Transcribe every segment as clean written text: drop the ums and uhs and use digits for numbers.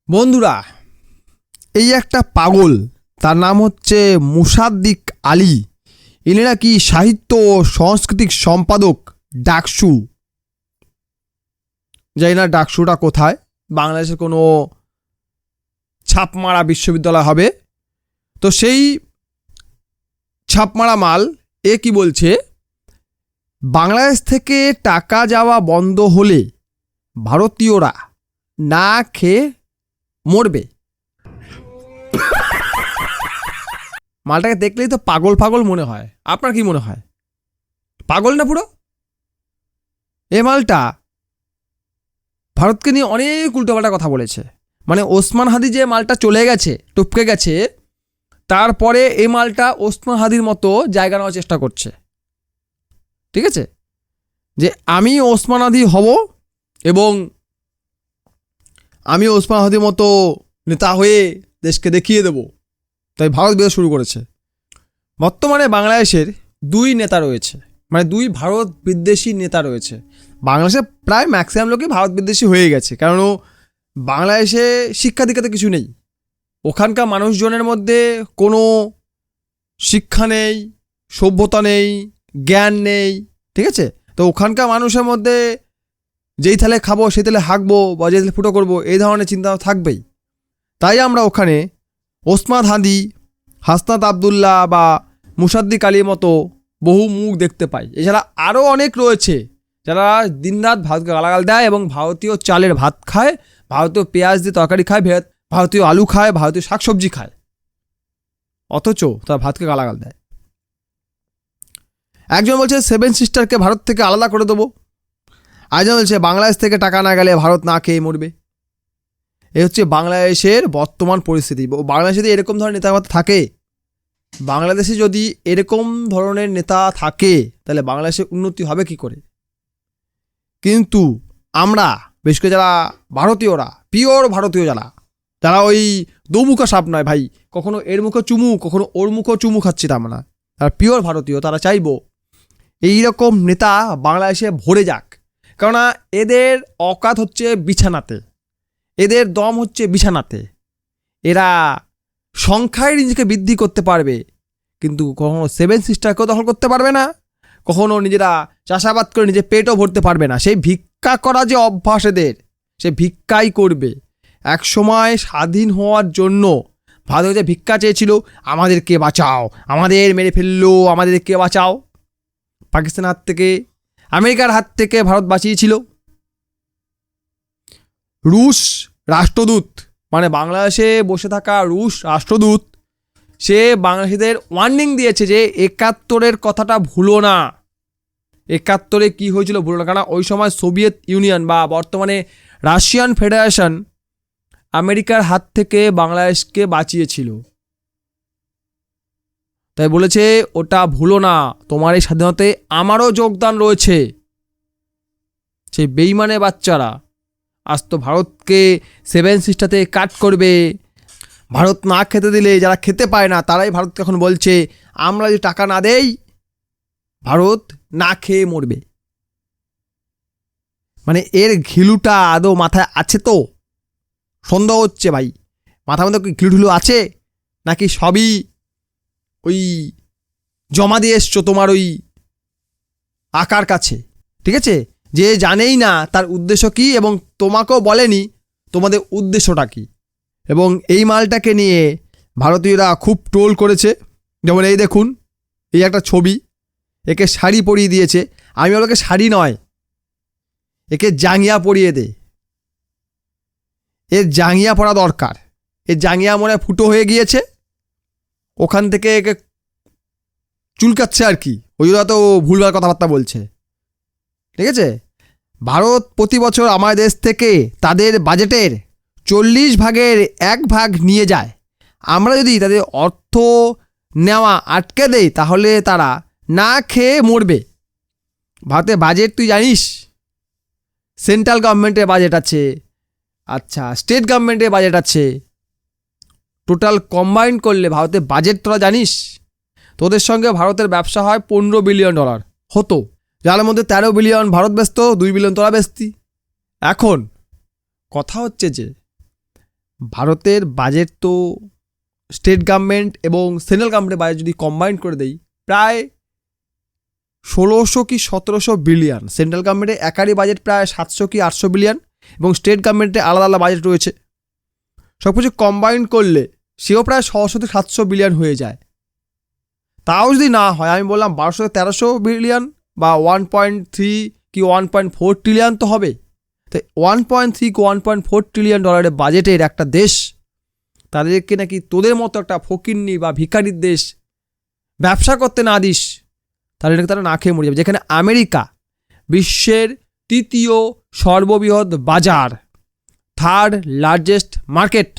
বন্ধুরা, এই একটা পাগল, তার নাম হচ্ছে মুসাদ্দিক আলী। ইনি নাকি সাহিত্য ও সাংস্কৃতিক সম্পাদক ডাকসু। জানি না ডাকসুটা কোথায়, বাংলাদেশের কোনো ছাপমারা বিশ্ববিদ্যালয় হবে। তো সেই ছাপমারা মাল এ কি বলছে, বাংলাদেশ থেকে টাকা যাওয়া বন্ধ হলে ভারতীয়রা না খেয়ে মরবে। মালটাকে দেখলেই তো পাগল পাগল মনে হয়। আপনার কি মনে হয়, পাগল না পুরো? এ মালটা ভারতকে নিয়ে অনেক উল্টোপাল্টা কথা বলেছে। মানে ওসমান হাদি যে মালটা চলে গেছে, টপকে গেছে, তারপরে এই মালটা ওসমান হাদির মতো জায়গা নেওয়ার চেষ্টা করছে। ঠিক আছে, যে আমি ওসমান হাদি হব এবং আমি ওসমান হাদির মতো নেতা হয়ে দেশকে দেখিয়ে দেব। তাই ভারত বিরোধ শুরু করেছে। বর্তমানে বাংলাদেশের দুই নেতা রয়েছে, মানে দুই ভারত বিদ্বেষী নেতা রয়েছে। বাংলাদেশে প্রায় ম্যাক্সিমাম লোকই ভারত বিদ্বেষী হয়ে গেছে, কারণ বাংলাদেশে শিক্ষা দীক্ষাতে কিছু নেই। ওখানকার মানুষজনের মধ্যে কোনো শিক্ষা নেই, সভ্যতা নেই, জ্ঞান নেই। ঠিক আছে, তো ওখানকার মানুষের মধ্যে যেই তালে খাবো সেই তালে হাঁকবো বা যেই তালে ফুটো করবো, এই ধরনের চিন্তা থাকবেই। তাই আমরা ওখানে ওসমান হাদি, হাসনাত আবদুল্লাহ বা মুসাদ্দিক আলীর মতো বহু মুখ দেখতে পাই। এছাড়া আরও অনেক রয়েছে যারা দিনরাত ভারতকে গালাগাল দেয় এবং ভারতীয় চালের ভাত খায়, ভারতীয় পেঁয়াজ দিয়ে তরকারি খায়, ভারতীয় আলু খায়, ভারতীয় শাকসবজি খায়, অথচ তারা ভারতকে গালাগাল দেয়। একজন বলছে 7 সিস্টারকে ভারত থেকে আলাদা করে দেবো, আরেকজন বলছে বাংলাদেশ থেকে টাকা না গেলে ভারত না খেয়ে মরবে। এই হচ্ছে বাংলাদেশের বর্তমান পরিস্থিতি। বাংলাদেশে যদি এরকম ধরনের নেতা থাকে, বাংলাদেশে যদি এরকম ধরনের নেতা থাকে, তাহলে বাংলাদেশের উন্নতি হবে কি করে? কিন্তু আমরা বিশেষ করে যারা ভারতীয়রা, পিওর ভারতীয়, যারা ওই দৌমুখা সাপ নয় ভাই, কখনো এর মুখে চুমু কখনো ওর মুখে চুমু খাচ্ছি তা না, তারা পিওর ভারতীয়, তারা চাইবো এইরকম নেতা বাংলাদেশে ভরে যাক। কেননা এদের অকাত হচ্ছে বিছানাতে, এদের দম হচ্ছে বিছানাতে। এরা সংখ্যায় নিজেকে বৃদ্ধি করতে পারবে, কিন্তু কখনো 7 সিস্টারকেও দখল করতে পারবে না, কখনো নিজেরা চাষাবাদ করে নিজের পেটও ভরতে পারবে না। সেই ভিক্ষা করা যে অভ্যাস এদের, সে ভিক্ষাই করবে। এক সময় স্বাধীন হওয়ার জন্য ভারত যে ভিক্ষা চেয়েছিল, আমাদেরকে বাঁচাও, আমাদের মেরে ফেললো, আমাদেরকে বাঁচাও। পাকিস্তানের হাত থেকে, আমেরিকার হাত থেকে ভারত বাঁচিয়েছিল। রুশ রাষ্ট্রদূত, মানে বাংলাদেশে বসে থাকা রুশ রাষ্ট্রদূত, সে বাংলাদেশিদের ওয়ার্নিং দিয়েছে যে 71-এর কথাটা ভুলো না। 71-এ কী হয়েছিল ভুলো না, কারণ ওই সময় সোভিয়েত ইউনিয়ন বা বর্তমানে রাশিয়ান ফেডারেশন আমেরিকার হাত থেকে বাংলাদেশকে বাঁচিয়েছিল। তাই বলেছে ওটা ভুলো না, তোমার এই স্বাধীনতায় আমারও যোগদান রয়েছে। সেই বেইমানে বাচ্চারা আজ তো ভারতকে 7 সিস্টারতে কাট করবে। ভারত না খেতে দিলে যারা খেতে পায় না, তারাই ভারতকে এখন বলছে আমরা যদি টাকা না দেই ভারত না খেয়ে মরবে। মানে এর ঘিলুটা আদৌ মাথায় আছে? তো সন্দেহ হচ্ছে ভাই, মাথার মধ্যে কি ঘিলুঢুলু আছে, নাকি সবই ওই জমা দিয়ে এসছো তোমার ওই আকার কাছে? ঠিক আছে, যে জানেই না তার উদ্দেশ্য কী এবং তোমাকেও বলেনি তোমাদের উদ্দেশ্যটা কী। এবং এই মালটাকে নিয়ে ভারতীয়রা খুব ট্রোল করেছে। যেমন এই দেখুন, এই একটা ছবি, একে শাড়ি পরিয়ে দিয়েছে। আমি ওকে শাড়ি নয়, একে জাঙ্গিয়া পরিয়ে দে, এর জাঙ্গিয়া পরা দরকার। এর জাঙ্গিয়া মনে ফুটো হয়ে গিয়েছে, ওখান থেকে একে চুলকাচ্ছে আর কি, ওই জন্য তো ভুলভাল কথাবার্তা বলছে। ঠিক আছে, ভারত প্রতি বছর আমাদের দেশ থেকে তাদের বাজেটের 40 ভাগের 1 ভাগ নিয়ে যায়। আমরা যদি তাদের অর্থ নেওয়া আটকে দেই, তাহলে তারা না খেয়ে মরবে। ভারতের বাজেট তুই জানিস? সেন্ট্রাল গভর্নমেন্টের বাজেট আছে, আচ্ছা স্টেট গভর্নমেন্টের বাজেট আছে, টোটাল কম্বাইন করলে ভারতের বাজেট তোরা জানিস? তোদের সঙ্গে ভারতের ব্যবসা হয় $15 বিলিয়ন হতো, যার মধ্যে 13 বিলিয়ন ভারত ব্যস্ত, 2 বিলিয়ন তোরা ব্যস্তি। এখন কথা হচ্ছে যে ভারতের বাজেট তো স্টেট গভর্নমেন্ট এবং সেন্ট্রাল গভর্নমেন্টের বাজেট যদি কম্বাইন করে দেই প্রায় 1600 কি 1700 বিলিয়ন। সেন্ট্রাল গভর্নমেন্টের একারই বাজেট প্রায় 700 কি 800 বিলিয়ন এবং স্টেট গভর্নমেন্টে আলাদা আলাদা বাজেট রয়েছে। সব কিছু কম্বাইন করলে সেও প্রায় 600 থেকে 700 বিলিয়ন হয়ে যায়। তাও যদি না হয়, আমি বললাম 1200 থেকে 1300 বিলিয়ন বা 1.3 কি 1.4 ট্রিলিয়ন তো হবে। তাই 1.3 কি 1.4 ট্রিলিয়ন ডলারের বাজেটের একটা দেশ, তাদেরকে নাকি তোদের মতো একটা ফকিন্নি বা ভিখারির দেশ ব্যবসা করতে না দিস, তাহলে নাকি তারা না খেয়ে মরে যাবে। যেখানে আমেরিকা বিশ্বের 3য় সর্ববৃহৎ বাজার, 3rd লার্জেস্ট মার্কেট,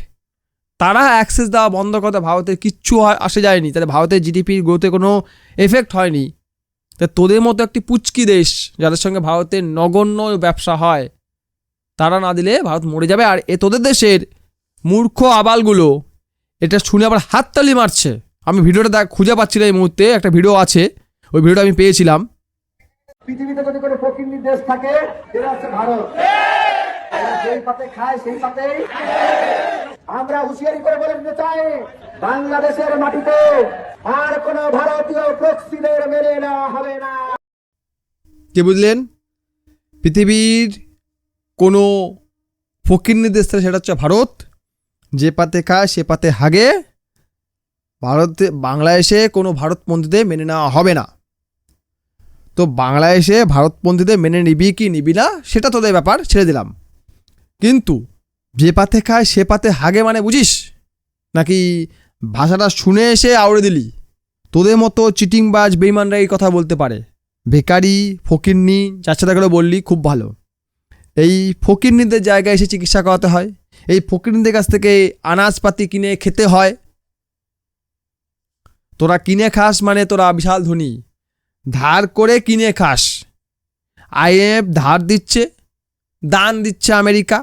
তারা অ্যাক্সেস দেওয়া বন্ধ করতে ভারতের কিচ্ছু আসে যায়নি, তাহলে ভারতের জিডিপির গ্রোথে কোনো এফেক্ট হয়নি। তাই তোদের মতো একটি পুচকি দেশ যাদের সঙ্গে ভারতের নগণ্য ব্যবসা হয়, তারা না দিলে ভারত মরে যাবে। আর তোদের দেশের মূর্খ আবালগুলো এটা শুনে আবার হাততালি মারছে। আমি ভিডিওটা খুঁজে পাচ্ছি না এই মুহূর্তে, একটা ভিডিও আছে, ওই ভিডিওটা আমি পেয়েছিলাম। পৃথিবীতে যদি কোনো ফকিন্নি দেশ থাকে সেটা হচ্ছে ভারত। যেই পাতে খায় সেই পাতেই আমরা হুঁশিয়ারি করে বলে দিতে চাই, বাংলাদেশের মাটিতে আর কোনো ভারতীয় প্রক্সিদের মেনে নেওয়া হবে না। কি বুঝলেন? পৃথিবীর কোনো ফকিন্নি দেশ থাকে সেটা হচ্ছে ভারত। যে পাতে খায় সে পাতে হাগে। বাংলাদেশে কোনো ভারতপন্থীদের মেনে নেওয়া হবে না। তো বাংলাদেশে ভারতপন্থীদের মেনে নিবি কি নিবি না সেটা তোদের ব্যাপার, ছেড়ে দিলাম। কিন্তু যে পাতে খায় সে পাতে হাগে মানে বুঝিস নাকি ভাষাটা শুনে এসে আউড়ে দিলি? তোদের মতো চিটিংবাজ বেইমানরা এই কথা বলতে পারে। বেকারি ফকিন্নি যার সাথে করে বললি খুব ভালো। এই ফকিন্নিদের জায়গায় এসে চিকিৎসা করাতে হয়, এই ফকিন্নিদের কাছ থেকে আনাজপাতি কিনে খেতে হয়। তোরা কিনে খাস মানে তোরা বিশাল ধনী, ধার করে কিনে খাস। IMF ধার দিচ্ছে, দান দিচ্ছে আমেরিকা,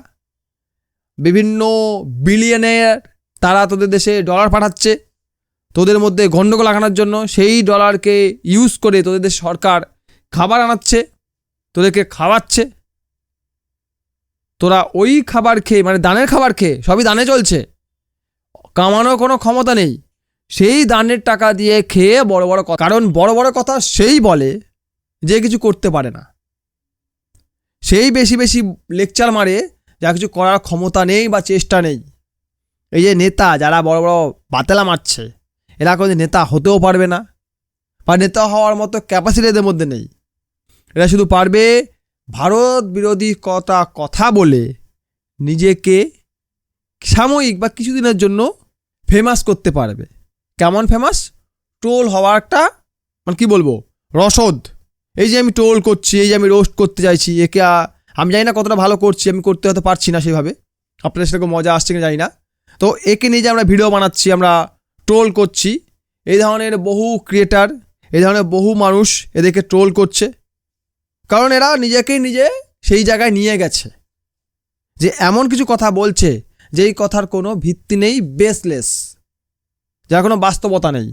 বিভিন্ন বিলিয়নের তারা তোদের দেশে ডলার পাঠাচ্ছে তোদের মধ্যে গণ্ডগোল লাগানোর জন্য। সেই ডলারকে ইউজ করে তোদের দেশ সরকার খাবার আনাচ্ছে, তোদেরকে খাওয়াচ্ছে। তোরা ওই খাবার খেয়ে, মানে দানের খাবার খেয়ে, সবই দানে চলছে, কামানোর কোনো ক্ষমতা নেই। সেই দানের টাকা দিয়ে খেয়ে বড় বড় কথা, কারণ বড় বড় কথা সেই বলে যে কিছু করতে পারে না, সেই বেশি বেশি লেকচার মারে যা কিছু করার ক্ষমতা নেই বা চেষ্টা নেই। এই যে নেতা যারা বড় বড় বাতেলা মারছে, এরা কোনো নেতা হতেও পারবে না বা নেতা হওয়ার মতো ক্যাপাসিটি এদের মধ্যে নেই। এরা শুধু পারবে ভারত বিরোধী কথা বলে নিজেকে সাময়িক বা কিছুদিনের জন্য ফেমাস করতে পারবে। কেমন ফেমাস? ট্রোল হওয়ার একটা, মানে কী বলবো, রসদ। এই যে আমি ট্রোল করছি, এই যে আমি রোস্ট করতে চাইছি, একে আমি জানি না কতটা ভালো করছি, আমি করতে হতে পারছি না সেভাবে, আপনাদের সেরকম মজা আসছে কিনা জানি না। তো একে নিয়ে যে আমরা ভিডিও বানাচ্ছি, আমরা ট্রোল করছি, এই ধরনের বহু ক্রিয়েটার, এই ধরনের বহু মানুষ এদেরকে ট্রোল করছে, কারণ এরা নিজেকে নিজে সেই জায়গায় নিয়ে গেছে যে এমন কিছু কথা বলছে যেই কথার কোনো ভিত্তি নেই, বেসলেস, যার কোনো বাস্তবতা নেই,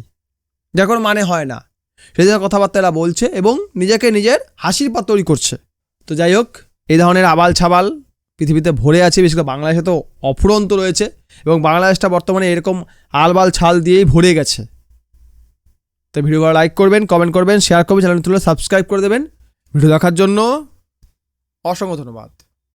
যার কোনো মানে হয় না, সেই ধরনের কথাবার্তা এরা বলছে এবং নিজেকে নিজের হাসির পাত্র তৈরি করছে। তো যাই হোক, এই ধরনের আবাল ছাবাল পৃথিবীতে ভরে আছে, বিশেষ করে বাংলাদেশে তো অফুরন্ত রয়েছে এবং বাংলাদেশটা বর্তমানে এরকম আলবাল ছাল দিয়েই ভরে গেছে। তো ভিডিওগুলো লাইক করবেন, কমেন্ট করবেন, শেয়ার করবেন, চ্যানেল তুলে সাবস্ক্রাইব করে দেবেন। ভিডিও দেখার জন্য অসংখ্য ধন্যবাদ।